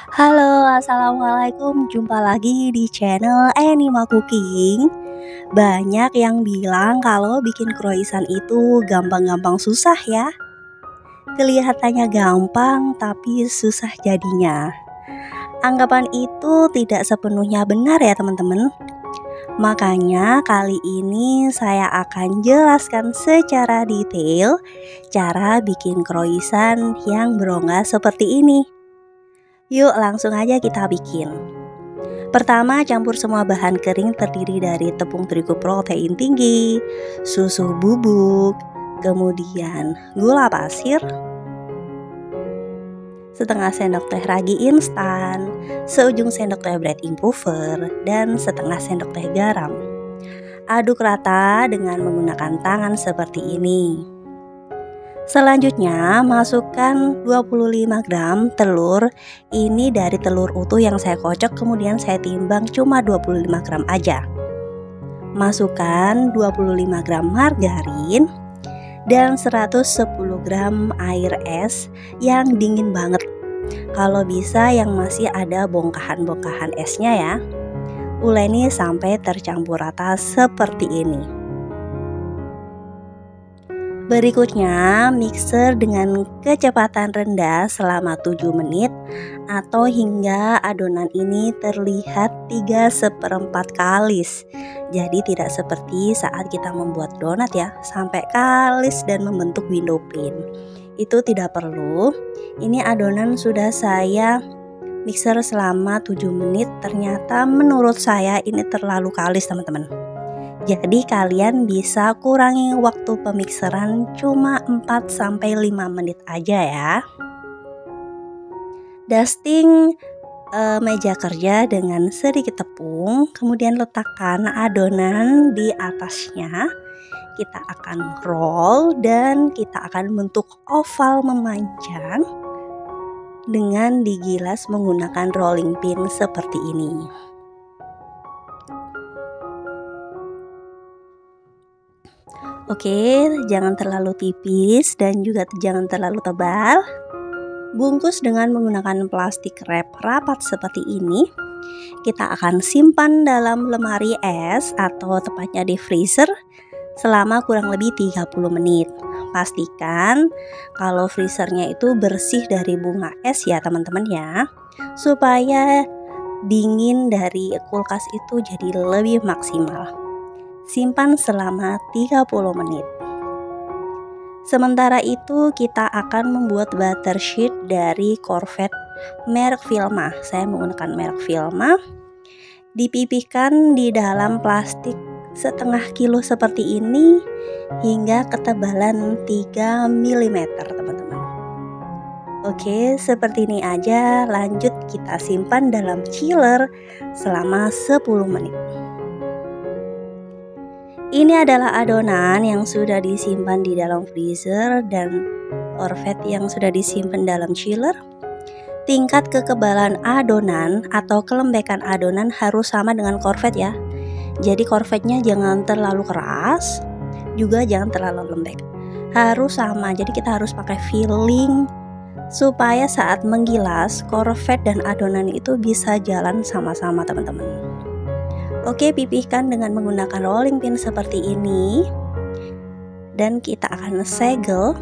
Halo, assalamualaikum. Jumpa lagi di channel Anima Cooking. Banyak yang bilang kalau bikin croissant itu gampang-gampang susah ya. Kelihatannya gampang, tapi susah jadinya. Anggapan itu tidak sepenuhnya benar ya teman-teman. Makanya kali ini saya akan jelaskan secara detail cara bikin croissant yang berongga seperti ini. Yuk langsung aja kita bikin. Pertama, campur semua bahan kering terdiri dari tepung terigu protein tinggi, susu bubuk, kemudian gula pasir, setengah sendok teh ragi instan, seujung sendok teh bread improver, dan setengah sendok teh garam. Aduk rata dengan menggunakan tangan seperti ini. Selanjutnya masukkan 25 gram telur. Ini dari telur utuh yang saya kocok kemudian saya timbang cuma 25 gram aja. Masukkan 25 gram margarin dan 110 gram air es yang dingin banget. Kalau bisa yang masih ada bongkahan-bongkahan esnya ya. Uleni sampai tercampur rata seperti ini. Berikutnya, mixer dengan kecepatan rendah selama 7 menit atau hingga adonan ini terlihat 3/4 kalis. Jadi tidak seperti saat kita membuat donat ya, sampai kalis dan membentuk window pane. Itu tidak perlu. Ini adonan sudah saya mixer selama 7 menit. Ternyata menurut saya ini terlalu kalis teman-teman. Jadi kalian bisa kurangi waktu pemikseran cuma 4-5 menit aja ya. Dusting meja kerja dengan sedikit tepung, kemudian letakkan adonan di atasnya. Kita akan roll dan kita akan bentuk oval memanjang dengan digilas menggunakan rolling pin seperti ini. Oke, jangan terlalu tipis dan juga jangan terlalu tebal. Bungkus dengan menggunakan plastik wrap rapat seperti ini. Kita akan simpan dalam lemari es atau tepatnya di freezer selama kurang lebih 30 menit. Pastikan kalau freezernya itu bersih dari bunga es ya teman-teman ya, supaya dingin dari kulkas itu jadi lebih maksimal. Simpan selama 30 menit. Sementara itu kita akan membuat butter sheet dari Corvette merek Vilma. Saya menggunakan merek Vilma. Dipipihkan di dalam plastik setengah kilo seperti ini hingga ketebalan 3 mm teman-teman. Oke, seperti ini aja. Lanjut kita simpan dalam chiller selama 10 menit. Ini adalah adonan yang sudah disimpan di dalam freezer dan Corvette yang sudah disimpan dalam chiller. Tingkat kekebalan adonan atau kelembekan adonan harus sama dengan Corvette ya. Jadi Corvette-nya jangan terlalu keras, juga jangan terlalu lembek. Harus sama, jadi kita harus pakai filling supaya saat menggilas Corvette dan adonan itu bisa jalan sama-sama teman-teman. Oke, pipihkan dengan menggunakan rolling pin seperti ini. Dan kita akan segel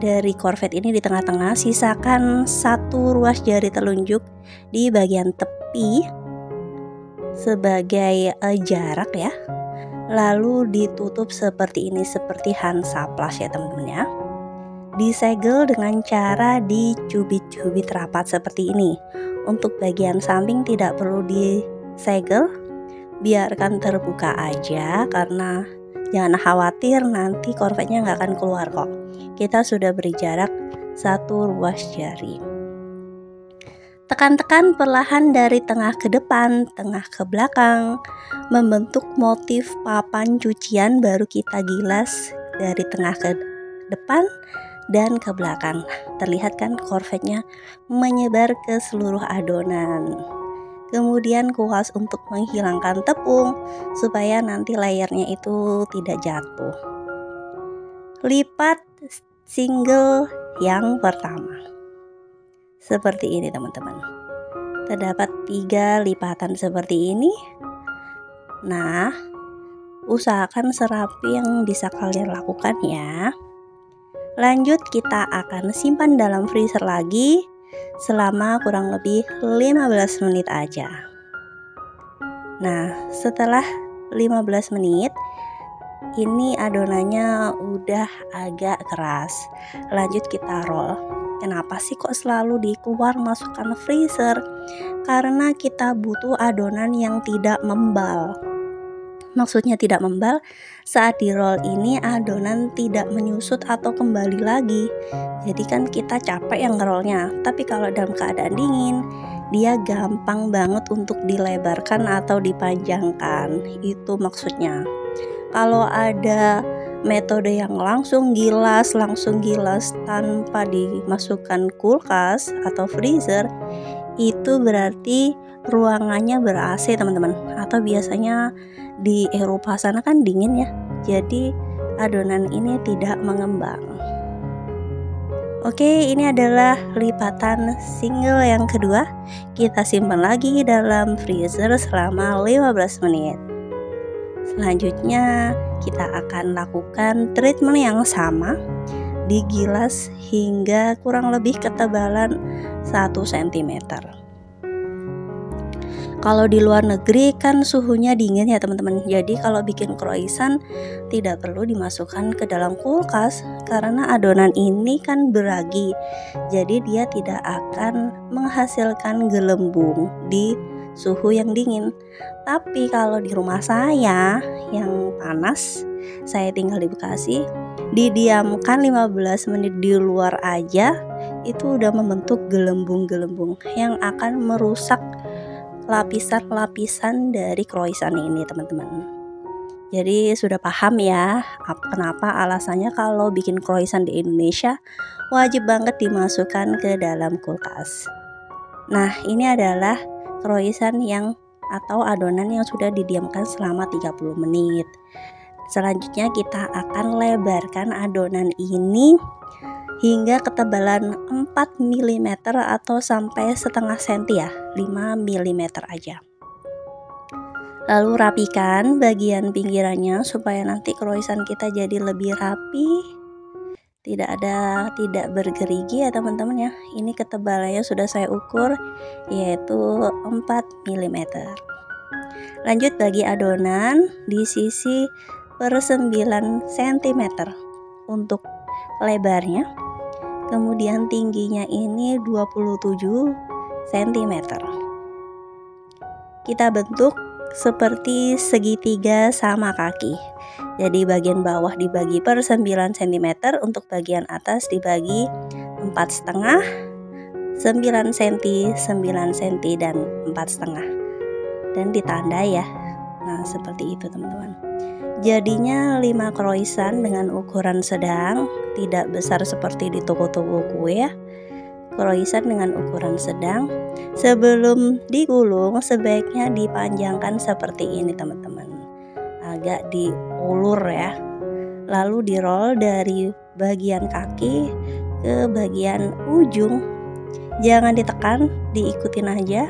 dari Corvette ini di tengah-tengah. Sisakan 1 ruas jari telunjuk di bagian tepi sebagai jarak ya. Lalu ditutup seperti ini, seperti Hansaplast ya teman-teman ya. Disegel dengan cara dicubit-cubit rapat seperti ini. Untuk bagian samping tidak perlu segel, biarkan terbuka aja karena jangan khawatir nanti Corvette-nya nggak akan keluar kok. Kita sudah beri jarak 1 ruas jari. Tekan-tekan perlahan dari tengah ke depan, tengah ke belakang, membentuk motif papan cucian, baru kita gilas dari tengah ke depan dan ke belakang. Terlihat kan Corvette-nya menyebar ke seluruh adonan. Kemudian kuas untuk menghilangkan tepung supaya nanti layarnya itu tidak jatuh. Lipat single yang pertama. seperti ini teman-teman. Terdapat 3 lipatan seperti ini. Nah, usahakan serapi yang bisa kalian lakukan ya. Lanjut, kita akan simpan dalam freezer lagi selama kurang lebih 15 menit aja. Nah, setelah 15 menit ini adonannya udah agak keras. Lanjut kita roll. Kenapa sih kok selalu dikeluar masukkan freezer? Karena kita butuh adonan yang tidak membal. Maksudnya tidak membal, saat di roll ini adonan tidak menyusut atau kembali lagi. Jadi kan kita capek yang ngerollnya. Tapi kalau dalam keadaan dingin, dia gampang banget untuk dilebarkan atau dipanjangkan. Itu maksudnya. Kalau ada metode yang langsung gilas tanpa dimasukkan kulkas atau freezer, itu berarti ruangannya ber-AC teman-teman, atau biasanya di Eropa sana kan dingin ya, jadi adonan ini tidak mengembang. Oke, ini adalah lipatan single yang kedua. Kita simpan lagi dalam freezer selama 15 menit. Selanjutnya kita akan lakukan treatment yang sama, digilas hingga kurang lebih ketebalan 1 cm. Kalau di luar negeri kan suhunya dingin ya teman-teman. Jadi kalau bikin croissant tidak perlu dimasukkan ke dalam kulkas karena adonan ini kan beragi. Jadi dia tidak akan menghasilkan gelembung di suhu yang dingin. Tapi kalau di rumah saya yang panas, saya tinggal di Bekasi, didiamkan 15 menit di luar aja itu udah membentuk gelembung-gelembung yang akan merusak lapisan-lapisan dari croissant ini teman-teman. Jadi sudah paham ya kenapa alasannya kalau bikin croissant di Indonesia wajib banget dimasukkan ke dalam kulkas. Nah, ini adalah croissant yang atau adonan yang sudah didiamkan selama 30 menit. Selanjutnya kita akan lebarkan adonan ini hingga ketebalan 4 mm atau sampai setengah senti ya, 5 mm aja. Lalu rapikan bagian pinggirannya supaya nanti croissant kita jadi lebih rapi, tidak bergerigi ya teman-teman ya. Ini ketebalannya sudah saya ukur yaitu 4 mm. Lanjut bagi adonan di sisi per 9 cm untuk lebarnya. Kemudian tingginya ini 27 cm. Kita bentuk seperti segitiga sama kaki. Jadi bagian bawah dibagi per 9 cm, untuk bagian atas dibagi 4,5, 9 cm, 9 cm dan 4,5. Dan ditandai ya. Nah, seperti itu teman-teman. Jadinya 5 croissant dengan ukuran sedang, tidak besar seperti di toko-toko kue ya. Croissant dengan ukuran sedang. Sebelum digulung sebaiknya dipanjangkan seperti ini teman-teman, agak diulur ya. Lalu di roll dari bagian kaki ke bagian ujung. Jangan ditekan, diikutin aja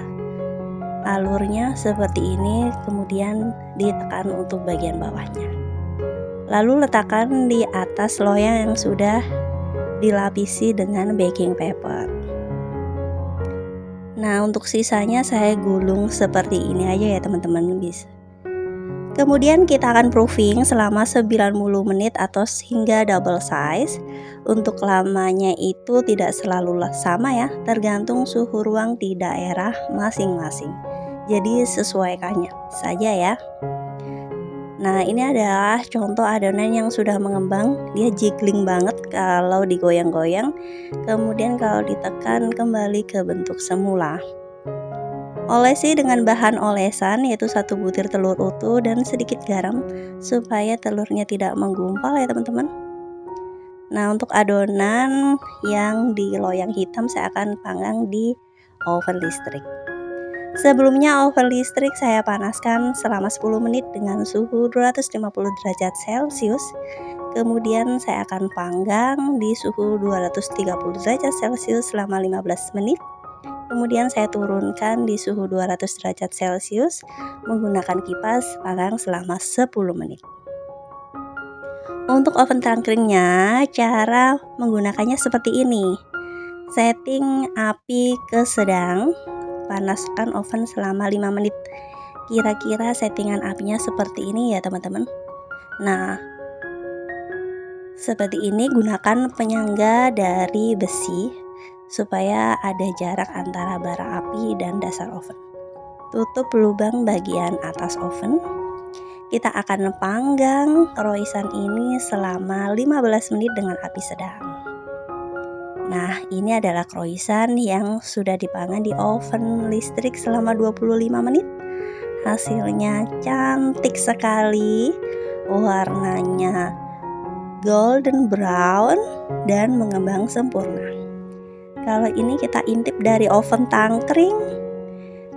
alurnya seperti ini, kemudian ditekan untuk bagian bawahnya. Lalu letakkan di atas loyang yang sudah dilapisi dengan baking paper. Nah, untuk sisanya saya gulung seperti ini aja ya teman-teman bisa. Kemudian kita akan proofing selama 90 menit atau hingga double size. Untuk lamanya itu tidak selalu sama ya, tergantung suhu ruang di daerah masing-masing. Jadi sesuaikannya saja ya. Nah, ini adalah contoh adonan yang sudah mengembang. Dia jiggling banget kalau digoyang-goyang. Kemudian kalau ditekan kembali ke bentuk semula. Olesi dengan bahan olesan yaitu 1 butir telur utuh dan sedikit garam supaya telurnya tidak menggumpal ya teman-teman. Nah, untuk adonan yang di loyang hitam saya akan panggang di oven listrik. Sebelumnya oven listrik saya panaskan selama 10 menit dengan suhu 250 derajat Celcius. Kemudian saya akan panggang di suhu 230 derajat Celcius selama 15 menit. Kemudian saya turunkan di suhu 200 derajat Celcius menggunakan kipas panggang selama 10 menit. Untuk oven tangkringnya, cara menggunakannya seperti ini. Setting api ke sedang, panaskan oven selama 5 menit. Kira-kira settingan apinya seperti ini ya teman-teman. Nah, seperti ini, gunakan penyangga dari besi supaya ada jarak antara bara api dan dasar oven. Tutup lubang bagian atas oven. Kita akan panggang croissant ini selama 15 menit dengan api sedang. Nah, ini adalah croissant yang sudah dipanggang di oven listrik selama 25 menit. Hasilnya cantik sekali, warnanya golden brown dan mengembang sempurna. Kalau ini kita intip dari oven tangkring.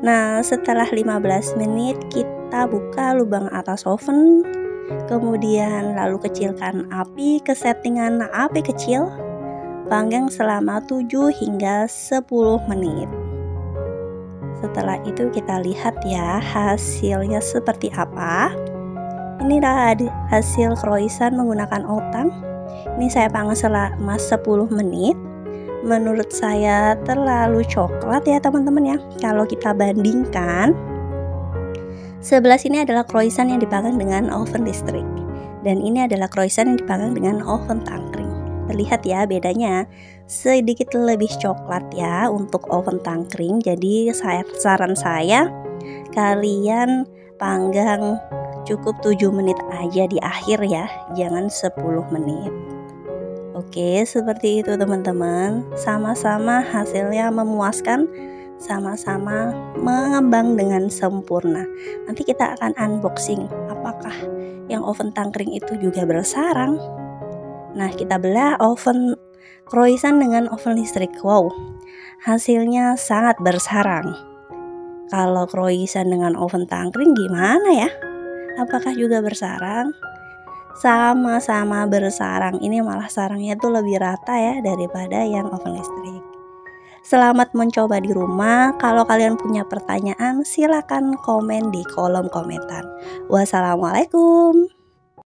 Nah, setelah 15 menit kita buka lubang atas oven, kemudian lalu kecilkan api ke settingan api kecil, panggang selama 7 hingga 10 menit. Setelah itu kita lihat ya hasilnya seperti apa. Inilah hasil croissant menggunakan otang. Ini saya panggang selama 10 menit. Menurut saya terlalu coklat ya teman-teman ya. Kalau kita bandingkan, sebelah sini adalah croissant yang dipanggang dengan oven listrik, dan ini adalah croissant yang dipanggang dengan oven tangkring. Terlihat ya bedanya, sedikit lebih coklat ya untuk oven tangkring. Jadi saran saya, kalian panggang cukup 7 menit aja di akhir ya, jangan 10 menit. Oke, seperti itu teman-teman. Sama-sama hasilnya memuaskan, sama-sama mengembang dengan sempurna. Nanti kita akan unboxing apakah yang oven tangkring itu juga bersarang. Nah, kita belah oven croissant dengan oven listrik. Wow, hasilnya sangat bersarang. Kalau croissant dengan oven tangkring gimana ya? Apakah juga bersarang? Sama-sama bersarang. Ini malah sarangnya tuh lebih rata ya daripada yang oven listrik. Selamat mencoba di rumah. Kalau kalian punya pertanyaan, silakan komen di kolom komentar. Wassalamualaikum.